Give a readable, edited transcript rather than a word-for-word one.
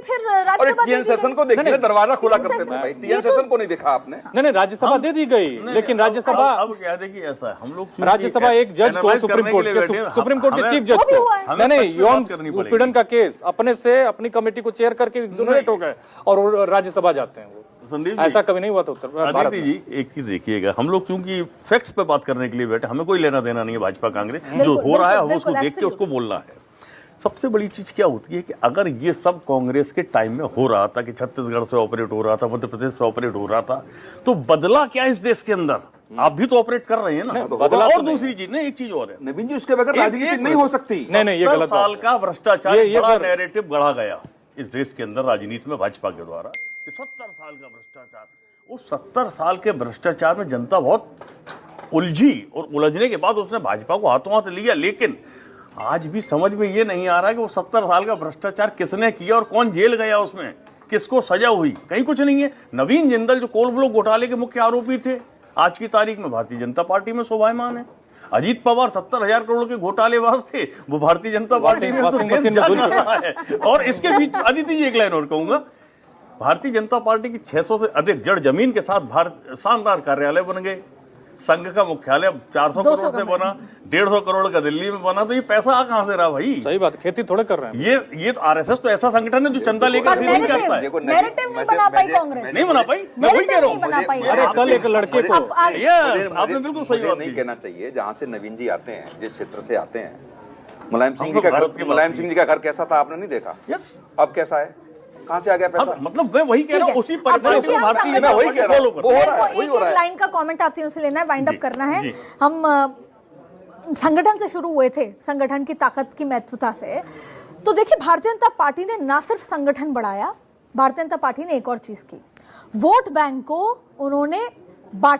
फिर Rajya Sabha TN session को देखिए, दरवाजा खुला करते थे भाई। टीएन सेशन को नहीं देखा आपने? नहीं, राज्यसभा दे दी गई, लेकिन राज्यसभा अब क्या देखिए, ऐसा हम लोग राज्यसभा एक जज को सुप्रीम कोर्ट के चीफ जज को नहीं यौन उत्पीड़न का केस अपने से अपनी कमेटी को चेयर करके एक्सोनरेट हो गए और राज्यसभा जाते हैं। वो संदीप ऐसा कभी नहीं हुआ था उत्तर भारत में। जी एक चीज देखिएगा, हम लोग चूंकि फैक्ट्स पे बात करने के लिए बैठे, हमें कोई लेना देना नहीं है भाजपा कांग्रेस, जो हो रहा है वो उसको देख के उसको बोलना है। सबसे बड़ी चीज क्या होती है कि अगर ये सब कांग्रेस के टाइम में हो रहा था कि छत्तीसगढ़ से ऑपरेट हो रहा था, मध्य प्रदेश से ऑपरेट हो रहा था, तो बदला क्या इस देश के अंदर? आप भी तो ऑपरेट कर रहे हैं ना। बदला और दूसरी चीज नहीं, एक चीज और है नवीन जी, उसके बगैर राजनीति नहीं हो सकती। नहीं, ये गलत साल का भ्रष्टाचार, बड़ा नैरेटिव गढ़ा गया इस देश के अंदर राजनीति में भाजपा के द्वारा। 70 साल का भ्रष्टाचार, उस 70 साल के भ्रष्टाचार में जनता बहुत उलझी और उलझने के बाद उसने भाजपा को हाथों हाथ लिया। लेकिन आज भी समझ में ये नहीं आ रहा कि वो 70 साल का भ्रष्टाचार किसने किया और कौन जेल गया, उसमें किसको सजा हुई, कहीं कुछ नहीं है। नवीन जिंदल जो कोल ब्लॉक घोटाले के मुख्य आरोपी थे, आज की तारीख में भारतीय जनता पार्टी में शोभायमान है। अजीत पवार 70,000 करोड़ के घोटालेबाज थे, वो भारतीय जनता पार्टी में है। और इसके बीच अदिति जी एक लाइन और कहूंगा, भारतीय जनता पार्टी की 600 से अधिक जड़ जमीन के साथ शानदार कार्यालय बन गए। संघ का मुख्यालय 400 करोड़ से बना, 150 करोड़ का दिल्ली में बना, तो ये पैसा कहां से रहा भाई? सही बात, खेती थोड़े कर रहे हैं। ये तो आरएसएस तो ऐसा संगठन है जो चंदा लेकर नहीं करता है। नैरेटिव नहीं बना पाई कांग्रेस, नहीं बना पाई, मैं वही कह रहा हूँ। अरे कल एक लड़के को, आपने बिल्कुल सही बात नहीं कहना चाहिए। जहां से नवीन जी आते हैं, जिस क्षेत्र से आते हैं, मुलायम सिंह जी का घर कैसा था आपने नहीं देखा? यस, अब कैसा है? कहां से आ गया पैसा? मतलब मैं वही कह रहा हूँ, उसी परिवार एक लाइन का कमेंट आप तीनों से लेना है, वाइंड अप करना है। हम संगठन से शुरू हुए थे, संगठन की ताकत की महत्वता से। तो देखिए, भारतीय जनता पार्टी ने ना सिर्फ संगठन बढ़ाया, भारतीय जनता पार्टी ने एक और चीज की, वोट बैंक को उन्होंने बांटा।